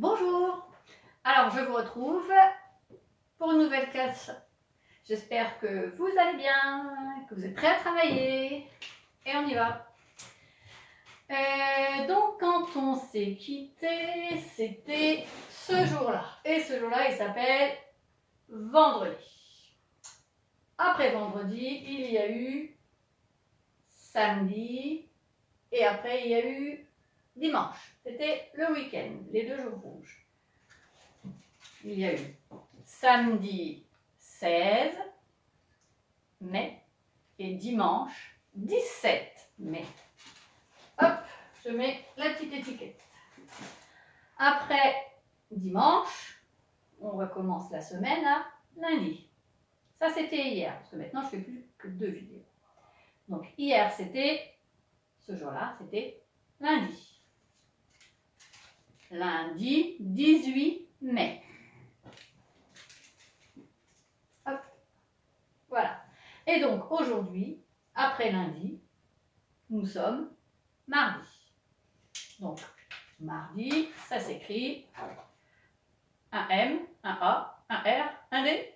Bonjour, alors je vous retrouve pour une nouvelle classe. J'espère que vous allez bien, que vous êtes prêts à travailler et on y va. Donc quand on s'est quitté, c'était ce jour-là. Et ce jour-là, il s'appelle vendredi. Après vendredi, il y a eu samedi et après il y a eu dimanche. C'était le week-end, les 2 jours rouges. Il y a eu samedi 16 mai et dimanche 17 mai. Hop, je mets la petite étiquette. Après dimanche, on recommence la semaine à lundi. Ça, c'était hier, parce que maintenant, je ne fais plus que 2 vidéos. Donc, hier, c'était, ce jour-là, c'était lundi. Lundi 18 mai. Hop, voilà. Et donc, aujourd'hui, après lundi, nous sommes mardi. Donc, mardi, ça s'écrit un M, un A, un R, un D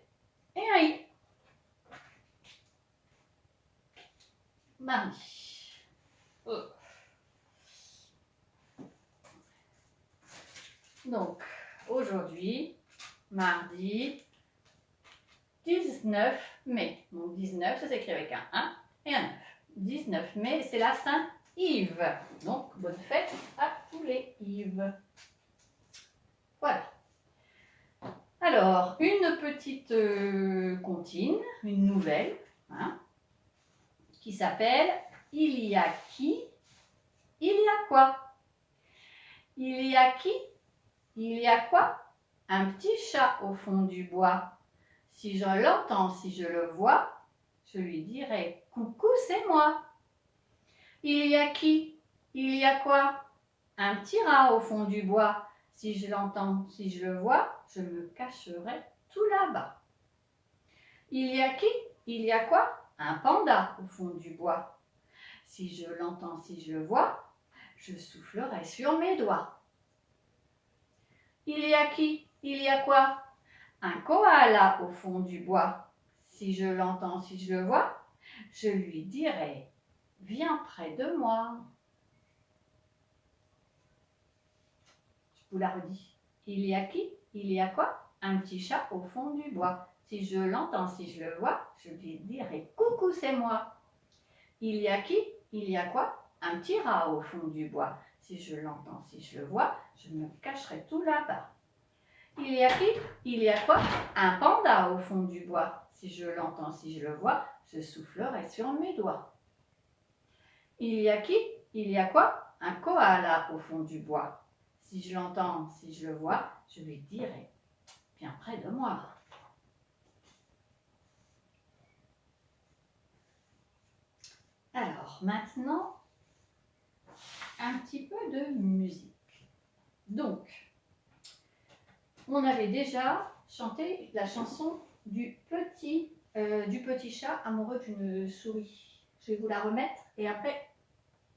et un I. Mardi. Donc, aujourd'hui, mardi 19 mai. Donc, 19, ça s'écrit avec un 1 et un 9. 19 mai, c'est la Saint-Yves. Donc, bonne fête à tous les Yves. Voilà. Alors, une petite comptine, une nouvelle, hein, qui s'appelle « Il y a qui, il y a quoi ?» Il y a qui, il y a quoi? Un petit chat au fond du bois. Si je l'entends, si je le vois, je lui dirai « Coucou, c'est moi !» Il y a qui, il y a quoi? Un petit rat au fond du bois. Si je l'entends, si je le vois, je me cacherai tout là-bas. Il y a qui, il y a quoi? Un panda au fond du bois. Si je l'entends, si je le vois, je soufflerai sur mes doigts. Il y a qui, il y a quoi? Un koala au fond du bois. Si je l'entends, si je le vois, je lui dirai « Viens près de moi ». Je vous la redis. Il y a qui, il y a quoi? Un petit chat au fond du bois. Si je l'entends, si je le vois, je lui dirai « Coucou, c'est moi ». Il y a qui, il y a quoi? Un petit rat au fond du bois. Si je l'entends, si je le vois, je me cacherai tout là-bas. Il y a qui, il y a quoi? Un panda au fond du bois. Si je l'entends, si je le vois, je soufflerai sur mes doigts. Il y a qui, il y a quoi? Un koala au fond du bois. Si je l'entends, si je le vois, je lui dirai « Viens près de moi ». Alors, maintenant, un petit peu de musique. Donc, on avait déjà chanté la chanson du petit chat amoureux d'une souris. Je vais vous la remettre et après,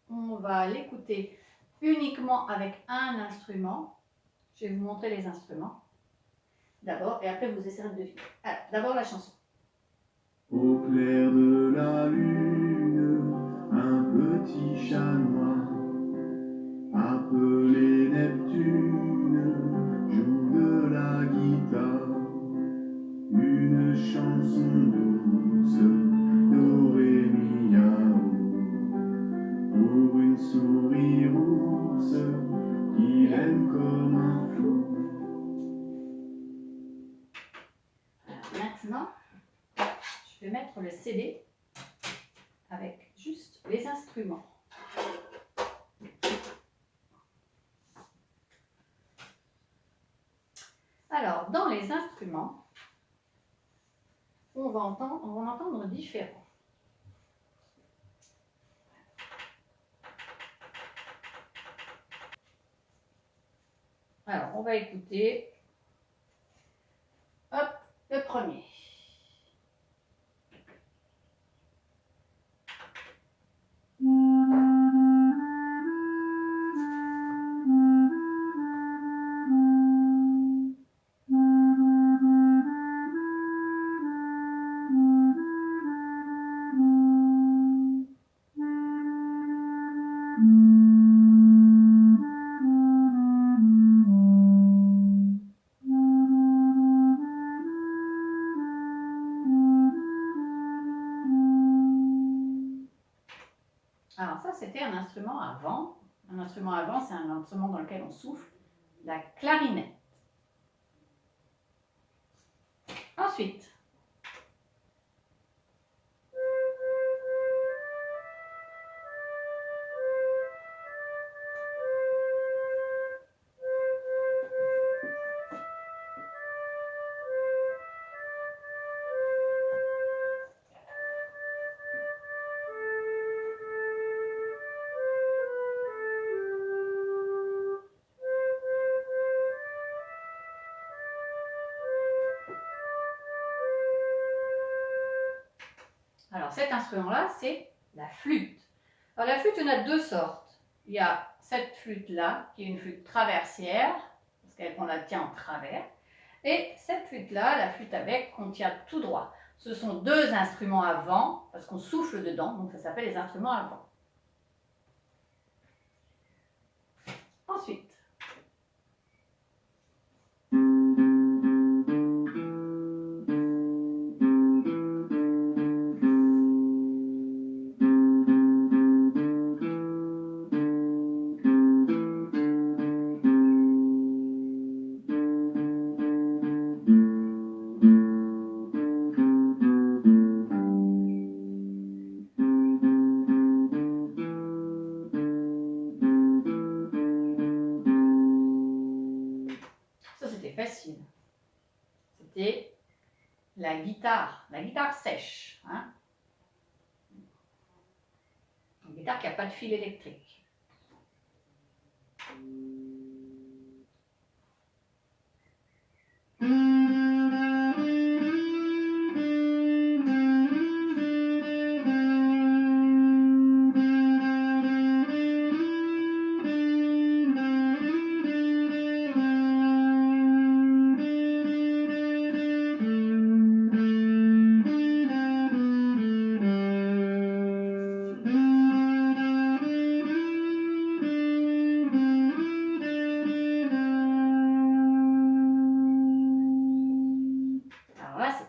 on va l'écouter uniquement avec un instrument. Je vais vous montrer les instruments d'abord et après vous essayerez de deviner. Alors, d'abord la chanson. Au clair de la lune, un petit chat noir, appelé Neptune, joue de la guitare, une chanson douce, do, ré, mi, miaou, pour une souris rousse qu'il aime comme un fou. Alors, maintenant, je vais mettre le CD avec juste les instruments. Alors, dans les instruments, on va en entendre différents. Alors, on va écouter, hop, le premier. Alors ça, c'était un instrument à vent. Un instrument à vent, c'est un instrument dans lequel on souffle, la clarinette. Ensuite, alors cet instrument-là, c'est la flûte. Alors la flûte, il y en a deux sortes. Il y a cette flûte-là, qui est une flûte traversière, parce qu'on la tient en travers. Et cette flûte-là, la flûte à bec, qu'on tient tout droit. Ce sont deux instruments à vent, parce qu'on souffle dedans, donc ça s'appelle les instruments à vent. Ensuite, ça c'était facile. C'était la guitare sèche. Hein? Une guitare qui n'a pas de fil électrique.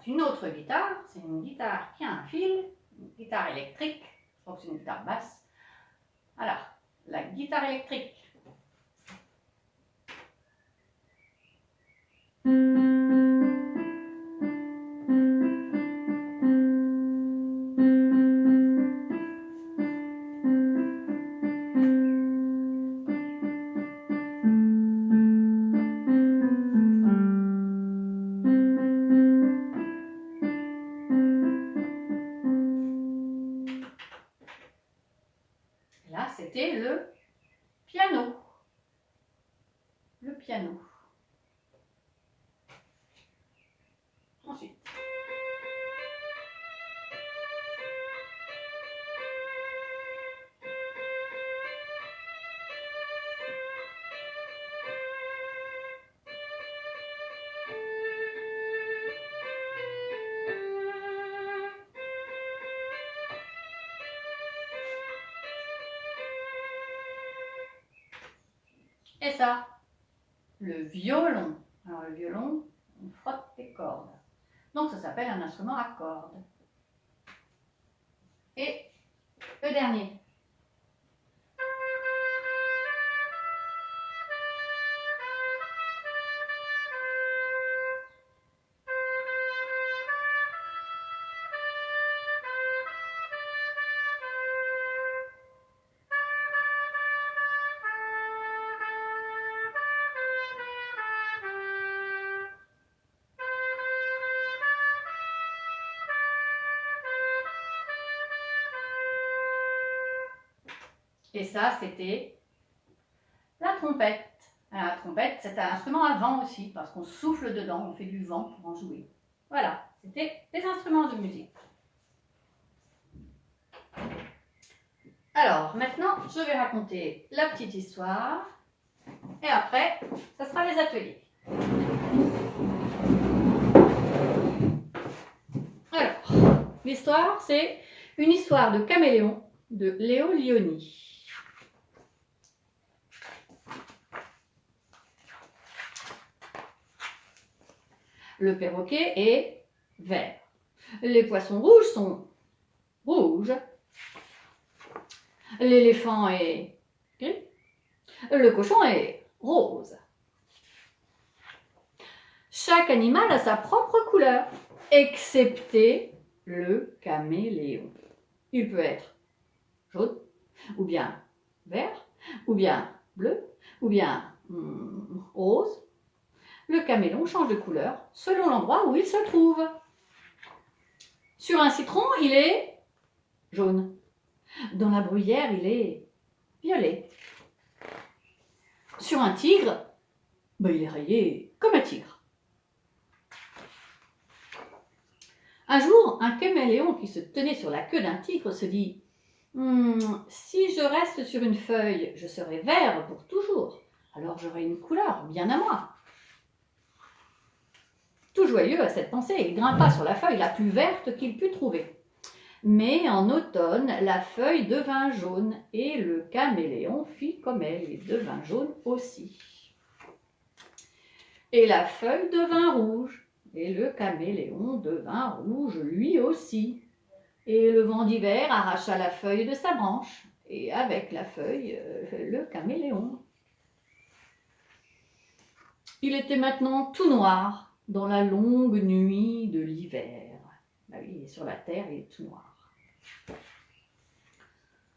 Une autre guitare, c'est une guitare qui a un fil, une guitare électrique, je crois que c'est une guitare basse. Alors, la guitare électrique. Là, c'était le piano. Le piano. Ensuite. Et ça, le violon. Alors le violon, on frotte les cordes. Donc ça s'appelle un instrument à cordes. Et le dernier. Et ça, c'était la trompette. Alors, la trompette, c'est un instrument à vent aussi, parce qu'on souffle dedans, on fait du vent pour en jouer. Voilà, c'était des instruments de musique. Alors, maintenant, je vais raconter la petite histoire. Et après, ça sera les ateliers. Alors, l'histoire, c'est une histoire de caméléon de Léo Lionni. Le perroquet est vert. Les poissons rouges sont rouges. L'éléphant est gris. Le cochon est rose. Chaque animal a sa propre couleur, excepté le caméléon. Il peut être jaune, ou bien vert, ou bien bleu, ou bien rose. Le caméléon change de couleur selon l'endroit où il se trouve. Sur un citron, il est jaune. Dans la bruyère, il est violet. Sur un tigre, il est rayé comme un tigre. Un jour, un caméléon qui se tenait sur la queue d'un tigre se dit « Si je reste sur une feuille, je serai vert pour toujours. Alors j'aurai une couleur bien à moi. » Tout joyeux à cette pensée, il grimpa sur la feuille la plus verte qu'il put trouver. Mais en automne, la feuille devint jaune et le caméléon fit comme elle et devint jaune aussi. Et la feuille devint rouge et le caméléon devint rouge lui aussi. Et le vent d'hiver arracha la feuille de sa branche et avec la feuille, le caméléon. Il était maintenant tout noir dans la longue nuit de l'hiver. Oui, sur la terre, il est tout noir.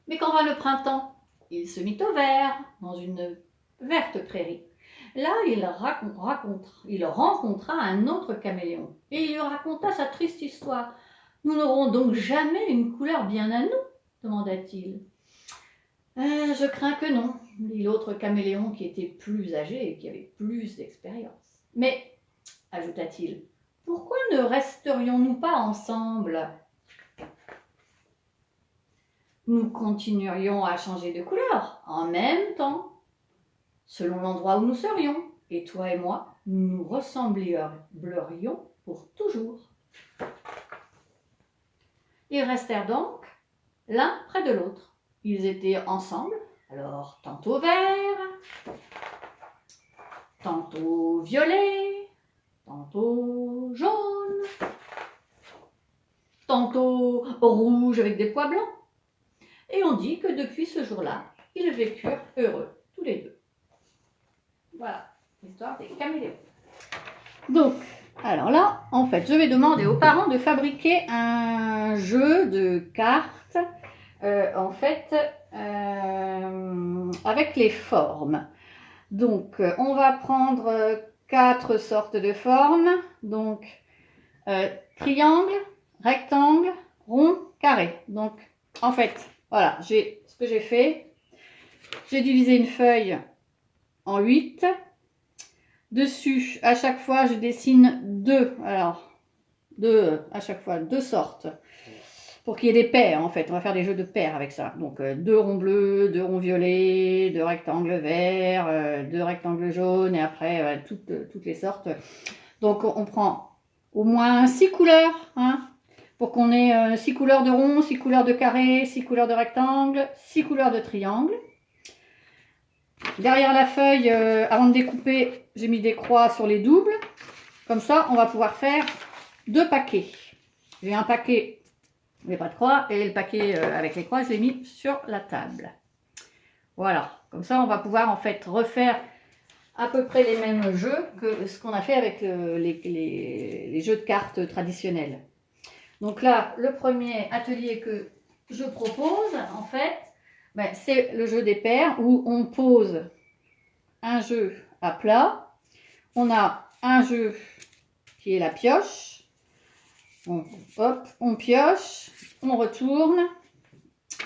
Mais quand vint le printemps, il se mit au vert, dans une verte prairie. Là, il rencontra un autre caméléon, et il lui raconta sa triste histoire. « Nous n'aurons donc jamais une couleur bien à nous ?» demanda-t-il. « Je crains que non », dit l'autre caméléon qui était plus âgé et qui avait plus d'expérience. « Mais, ajouta-t-il, pourquoi ne resterions-nous pas ensemble ? Nous continuerions à changer de couleur en même temps, selon l'endroit où nous serions, et toi et moi, nous ressemblerions pour toujours. » Ils restèrent donc l'un près de l'autre. Ils étaient ensemble, alors tantôt vert, tantôt violet, tantôt jaune, tantôt rouge avec des pois blancs. Et on dit que depuis ce jour-là, ils vécurent heureux, tous les deux. Voilà, l'histoire des caméléons. Donc, alors là, en fait, je vais demander aux parents de fabriquer un jeu de cartes, avec les formes. Donc, on va prendre 4 sortes de formes. Donc, triangle, rectangle, rond, carré. Donc, en fait, voilà, ce que j'ai fait. J'ai divisé une feuille en 8. Dessus, à chaque fois, je dessine 2. Alors, à chaque fois, 2 sortes. Pour qu'il y ait des paires, en fait. On va faire des jeux de paires avec ça. Donc, 2 ronds bleus, 2 ronds violets, 2 rectangles verts, 2 rectangles jaunes, et après, toutes les sortes. Donc, on prend au moins 6 couleurs, hein, pour qu'on ait 6 couleurs de ronds, 6 couleurs de carrés, 6 couleurs de rectangles, 6 couleurs de triangles. Derrière la feuille, avant de découper, j'ai mis des croix sur les doubles. Comme ça, on va pouvoir faire 2 paquets. J'ai un paquet, mais pas de croix, et le paquet avec les croix, je l'ai mis sur la table. Voilà, comme ça, on va pouvoir en fait refaire à peu près les mêmes jeux que ce qu'on a fait avec les jeux de cartes traditionnels. Donc là, le premier atelier que je propose, en fait, c'est le jeu des paires où on pose un jeu à plat. On a un jeu qui est la pioche. On pioche, on retourne,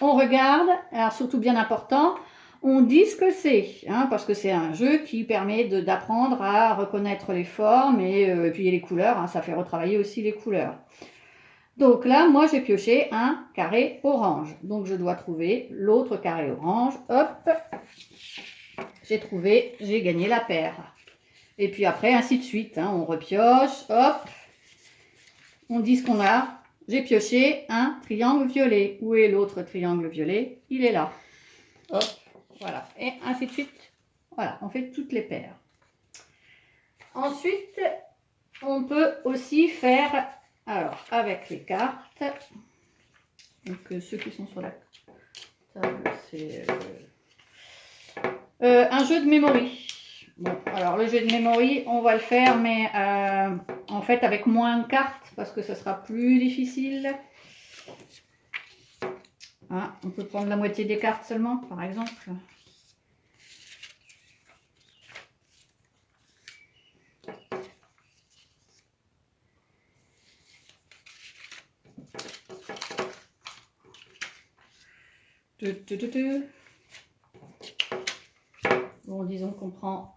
on regarde. Alors surtout bien important, on dit ce que c'est, hein, parce que c'est un jeu qui permet d'apprendre à reconnaître les formes et puis les couleurs. Hein, ça fait retravailler aussi les couleurs. Donc là, moi, j'ai pioché un carré orange. Donc, je dois trouver l'autre carré orange. Hop, j'ai trouvé, j'ai gagné la paire. Et puis après, ainsi de suite. Hein, on repioche, hop. On dit ce qu'on a. J'ai pioché un triangle violet. Où est l'autre triangle violet? Il est là. Hop, voilà. Et ainsi de suite. Voilà, on fait toutes les paires. Ensuite, on peut aussi faire... Alors, avec les cartes, donc ceux qui sont sur la portable, c'est un jeu de memory. Bon, alors le jeu de memory, on va le faire, mais en fait avec moins de cartes, parce que ça sera plus difficile. Hein, on peut prendre la moitié des cartes seulement, par exemple. Bon, disons qu'on prend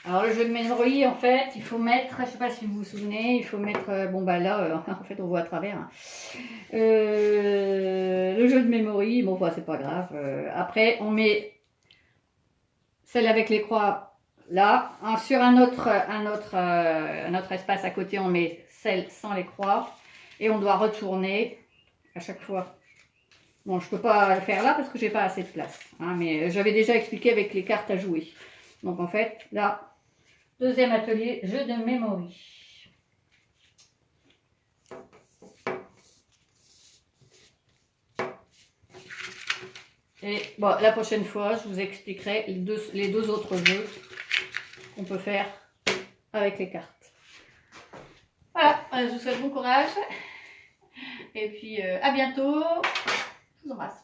alors le jeu de memory, en fait, il faut mettre, je sais pas si vous vous souvenez, il faut mettre, bon bah là, en fait on voit à travers. Hein. Le jeu de memory, bon bah c'est pas grave. Après on met celle avec les croix là, sur un autre espace à côté, on met celle sans les croix et on doit retourner à chaque fois. Bon, je peux pas le faire là parce que j'ai pas assez de place, hein, mais j'avais déjà expliqué avec les cartes à jouer. Donc en fait, là, deuxième atelier, jeu de memory. Et bon, la prochaine fois, je vous expliquerai les deux autres jeux qu'on peut faire avec les cartes. Voilà, je vous souhaite bon courage. Et puis à bientôt. Je vous embrasse.